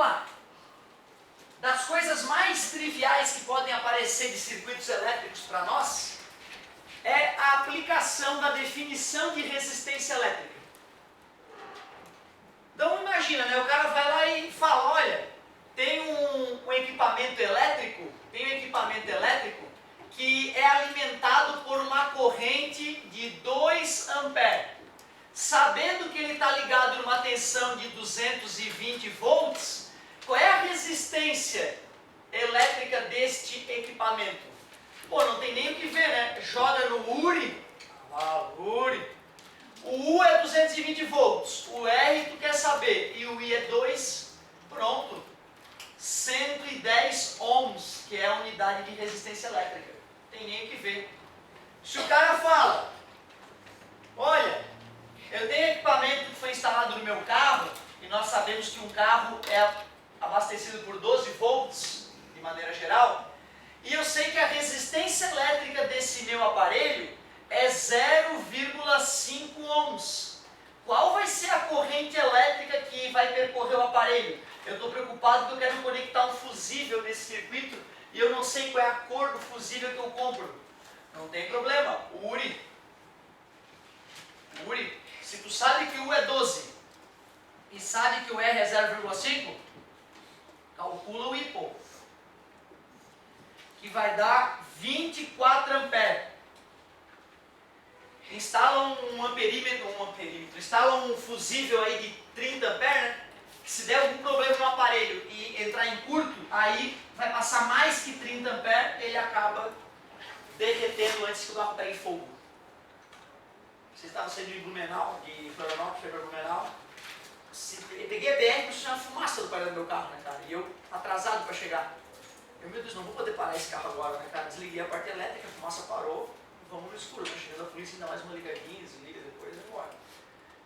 lá. Das coisas mais triviais que podem aparecer de circuitos elétricos para nós, é a aplicação da definição de resistência elétrica. Então imagina, né, o cara vai lá e fala, olha, tem um equipamento elétrico, que é alimentado por uma corrente de 2 amperes. Sabendo que ele está ligado numa tensão de 220 volts, qual é a resistência elétrica deste equipamento? Pô, não tem nem o que ver, né? Joga no URI, o U é 220 volts, o R tu quer saber, e o I é 2, pronto. 110 ohms, que é a unidade de resistência elétrica. Não tem nem o que ver. Se o cara fala, olha, eu tenho equipamento que foi instalado no meu carro, e nós sabemos que um carro é abastecido por 12 volts, de maneira geral, e eu sei que a resistência elétrica desse meu aparelho é 0,5 ohms. Qual vai ser a corrente elétrica que vai percorrer o aparelho? Eu estou preocupado que eu quero conectar um fusível nesse circuito e eu não sei qual é a cor do fusível que eu compro. Não tem problema, URI, se tu sabe que o U é 12 e sabe que o R é 0,5, calcula o I, pô, que vai dar 24 amperes. Instala um amperímetro, instala um fusível aí de 30 amperes, né? Que se der algum problema no aparelho e entrar em curto, aí vai passar mais que 30 amperes, ele acaba derretendo antes que o carro pegue fogo. Vocês estavam saindo de Blumenau, de Florianópolis, foi para Blumenau. Eu peguei a BR, mas tinha uma fumaça do painel do meu carro, né, cara? E eu atrasado para chegar. Meu Deus, não vou poder parar esse carro agora, né, cara? Desliguei a parte elétrica, a fumaça parou. Vamos no escuro, tá chegando a polícia, ainda mais uma ligadinha, desliga depois, vai embora.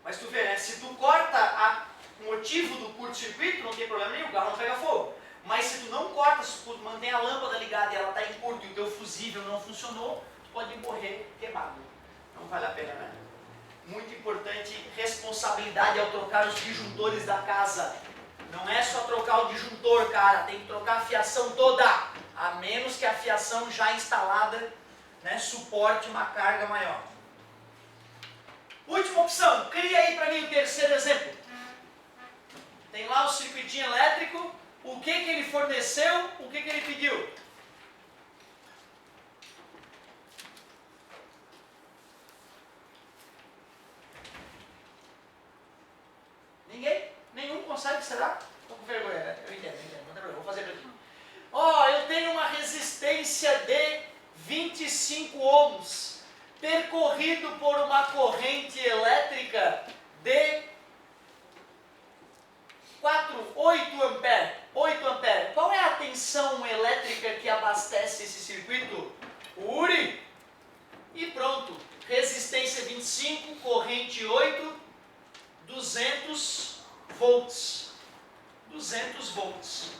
Mas tu vê, né? Se tu corta o motivo do curto-circuito, não tem problema nenhum, o carro não pega fogo. Mas se tu não corta, se tu mantém a lâmpada ligada e ela está em curto e o teu fusível não funcionou, tu pode morrer queimado. Não vale a pena, né? Muito importante, responsabilidade ao trocar os disjuntores da casa. Não é só trocar o disjuntor, cara, tem que trocar a fiação toda. A menos que a fiação já instalada, né, suporte uma carga maior. Última opção, cria aí para mim o terceiro exemplo. Tem lá o circuitinho elétrico, o que ele forneceu, o que ele pediu. Ninguém? Nenhum consegue, será? Estou com vergonha, né? Eu entendo, não tem problema, vou fazer aqui. Ó, eu tenho uma resistência de 25 ohms, percorrido por uma corrente elétrica de 8 amperes. 8 amperes. Qual é a tensão elétrica que abastece esse circuito? URI. E pronto. Resistência 25, corrente 8, 200 volts. 200 volts.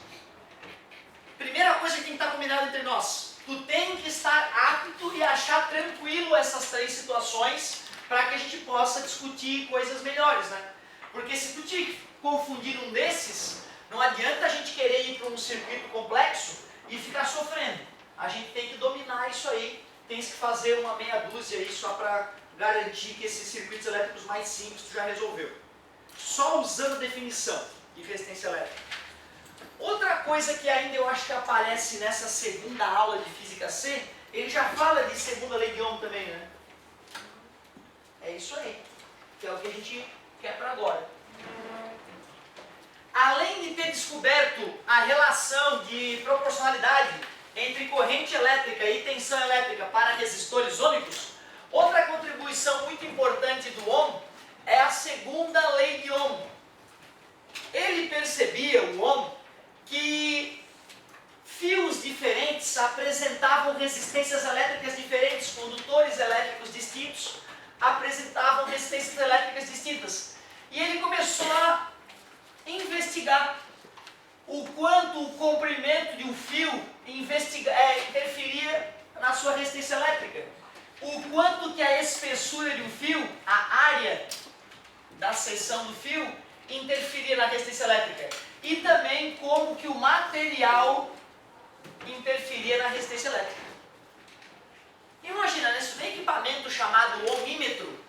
Primeira coisa que tem que estar combinada entre nós. Tu tem que estar apto e achar tranquilo essas três situações para que a gente possa discutir coisas melhores, né? Porque se tu te confundir um desses, não adianta a gente querer ir para um circuito complexo e ficar sofrendo. A gente tem que dominar isso aí, tem que fazer uma meia dúzia aí só para garantir que esses circuitos elétricos mais simples tu já resolveu. Só usando a definição de resistência elétrica. Outra coisa que ainda eu acho que aparece nessa segunda aula de Física C, ele já fala de segunda lei de Ohm também, né? É isso aí, que é o que a gente quer para agora. Além de ter descoberto a relação de proporcionalidade entre corrente elétrica e tensão elétrica para resistores ômicos, outra contribuição muito importante do Ohm é a segunda lei de Ohm. Ele percebia, o Ohm, que fios diferentes apresentavam resistências elétricas diferentes, condutores elétricos distintos apresentavam resistências elétricas distintas. E ele começou a investigar o quanto o comprimento de um fio interferia na sua resistência elétrica, o quanto que a espessura de um fio, a área da seção do fio, interferia na resistência elétrica. e também como que o material interferia na resistência elétrica. Imagina, né? Se tu tem equipamento chamado ohmímetro,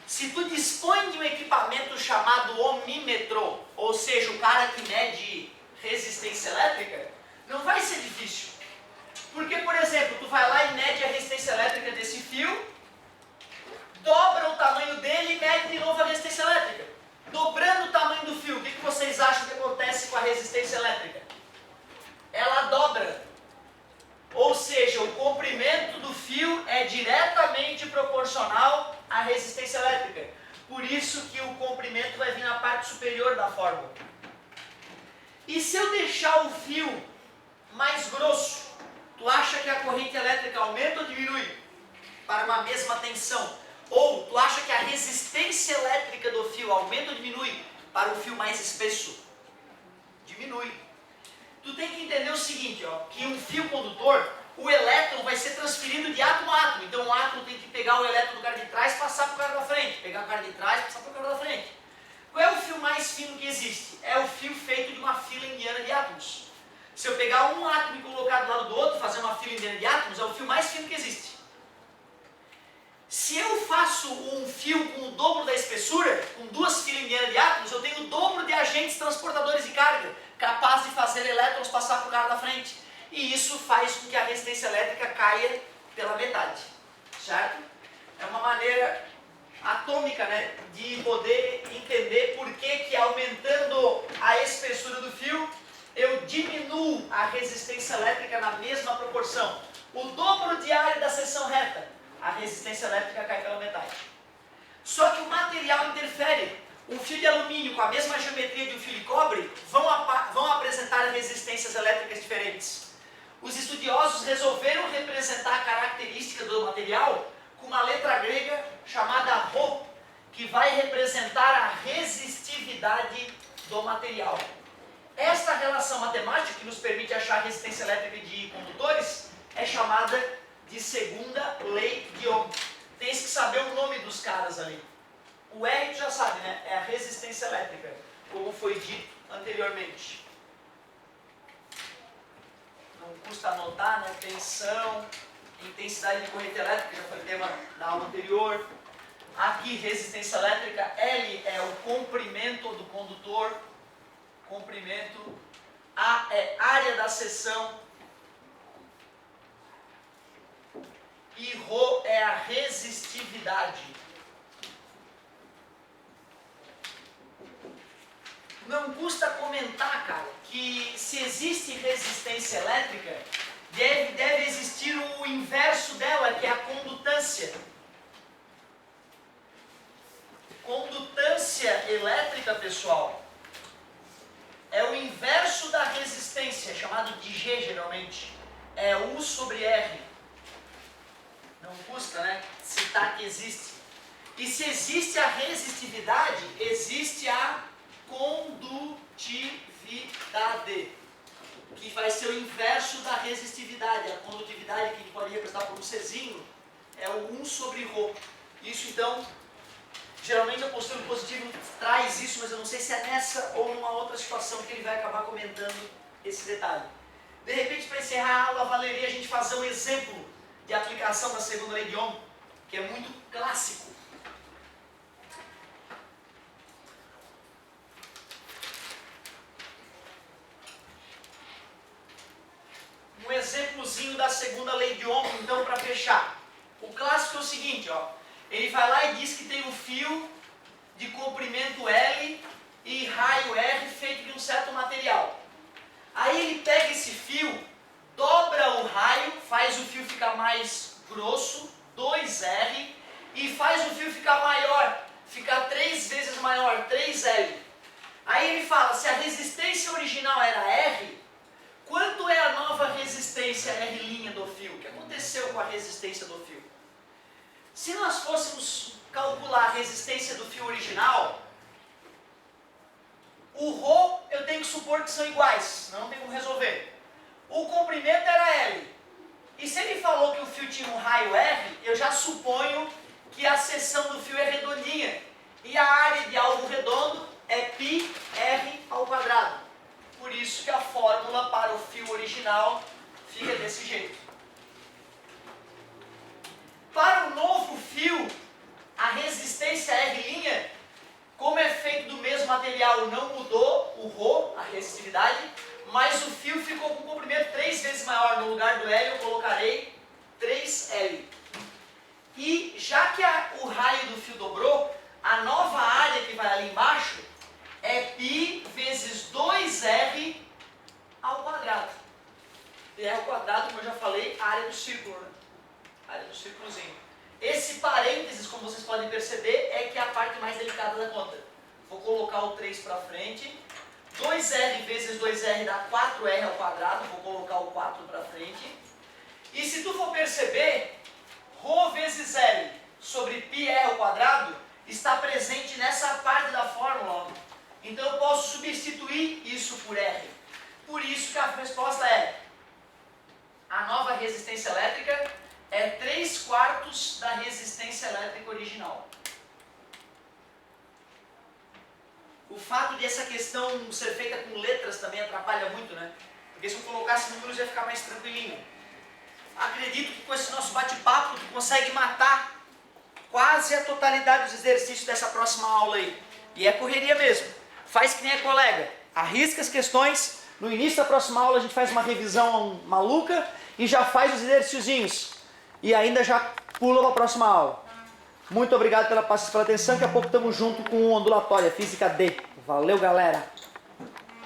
se tu dispõe de um equipamento chamado ohmímetro, ou seja, o cara que mede resistência elétrica, não vai ser difícil. Porque, por exemplo, tu vai lá e mede a resistência elétrica desse fio, dobra o tamanho dele e mede de novo a resistência elétrica. Dobrando o tamanho do fio, o que vocês acham que acontece com a resistência elétrica? Ela dobra. Ou seja, o comprimento do fio é diretamente proporcional à resistência elétrica. Por isso que o comprimento vai vir na parte superior da fórmula. E se eu deixar o fio mais grosso, tu acha que a corrente elétrica aumenta ou diminui para uma mesma tensão? Ou tu acha que a resistência elétrica do fio aumenta ou diminui para um fio mais espesso? Diminui. Tu tem que entender o seguinte, ó, que um fio condutor, o elétron vai ser transferido de átomo a átomo. Então o átomo tem que pegar o elétron do cara de trás e passar para o cara da frente. Pegar o cara de trás e passar para o cara da frente. Qual é o fio mais fino que existe? É o fio feito de uma fila indiana de átomos. Se eu pegar um átomo e colocar do lado do outro, fazer uma fila indiana de átomos, é o fio mais fino que existe. Se eu faço um fio com o dobro da espessura, com duas filas indianas de átomos, eu tenho o dobro de agentes transportadores de carga, capaz de fazer elétrons passar para o cara da frente. E isso faz com que a resistência elétrica caia pela metade. Certo? É uma maneira atômica, né, de poder entender por que aumentando a espessura do fio, eu diminuo a resistência elétrica na mesma proporção. O dobro de área da seção reta, a resistência elétrica cai pela metade. Só que o material interfere. Um fio de alumínio com a mesma geometria de um fio de cobre vão apresentar resistências elétricas diferentes. Os estudiosos resolveram representar a característica do material com uma letra grega chamada Rho, que vai representar a resistividade do material. Esta relação matemática, que nos permite achar a resistência elétrica de condutores, é chamada de segunda lei de Ohm. Tens que saber o nome dos caras ali. O R tu já sabe, né? É a resistência elétrica, como foi dito anteriormente. Não custa anotar, né? Tensão, intensidade de corrente elétrica, já foi tema da aula anterior. Aqui, resistência elétrica, L é o comprimento do condutor, comprimento. A é área da seção. E Rho é a resistividade. Não custa comentar, cara, que se existe resistência elétrica, deve existir o inverso dela, que é a condutância. Condutância elétrica, pessoal, é o inverso da resistência, chamado de G geralmente. É U sobre R. Não custa, né, citar que existe. E se existe a resistividade, existe a condutividade, que vai ser o inverso da resistividade. A condutividade, que a gente pode representar por um Czinho, é o 1 sobre Rho. Isso, então, geralmente o postulado positivo traz isso, mas eu não sei se é nessa ou numa outra situação que ele vai acabar comentando esse detalhe. De repente, para encerrar a aula, valeria a gente fazer um exemplo de aplicação da segunda lei de Ohm, que é muito clássico. Um exemplozinho da segunda lei de Ohm, então, para fechar. O clássico é o seguinte, ó. Ele vai lá e diz que tem um fio de comprimento L e raio R feito de um certo material. Aí ele pega esse fio, dobra o raio, faz o fio ficar mais grosso, 2R, e faz o fio ficar maior, ficar 3 vezes maior, 3L. Aí ele fala, se a resistência original era R, quanto é a nova resistência R' do fio? O que aconteceu com a resistência do fio? Se nós fôssemos calcular a resistência do fio original, o Rho eu tenho que supor que são iguais, senão não tem como resolver. O comprimento era L. E se ele falou que o fio tinha um raio R, eu já suponho que a seção do fio é redondinha. E a área de algo redondo é πr². isso que a fórmula para o fio original fica desse jeito. Para o novo fio, a resistência R', como é feito do mesmo material, não mudou o ρ, a resistividade, mas o fio ficou com um comprimento 3 vezes maior. No lugar do L eu colocarei 3L. E já que o raio do fio dobrou, a nova área que vai ali embaixo é π vezes 2R ao quadrado. E R ao quadrado, como eu já falei, a área do círculo, né? A área do círculozinho. Esse parênteses, como vocês podem perceber, é que é a parte mais delicada da conta. Vou colocar o 3 para frente. 2R vezes 2R dá 4R ao quadrado. Vou colocar o 4 para frente. E se tu for perceber, ρ vezes L sobre πr ao quadrado está presente nessa parte da fórmula. Ó. Então eu posso substituir isso por R. Por isso que a resposta é: a nova resistência elétrica é 3/4 da resistência elétrica original. O fato de essa questão ser feita com letras também atrapalha muito, né? Porque se eu colocasse números ia ficar mais tranquilinho. Acredito que com esse nosso bate-papo tu consegue matar quase a totalidade dos exercícios dessa próxima aula aí. E é correria mesmo. Faz que nem a colega. Arrisca as questões. No início da próxima aula a gente faz uma revisão maluca e já faz os exercíciozinhos. E ainda já pula para a próxima aula. Muito obrigado pela paciência e pela atenção. Daqui a pouco estamos junto com o Ondulatória, Física D. Valeu, galera!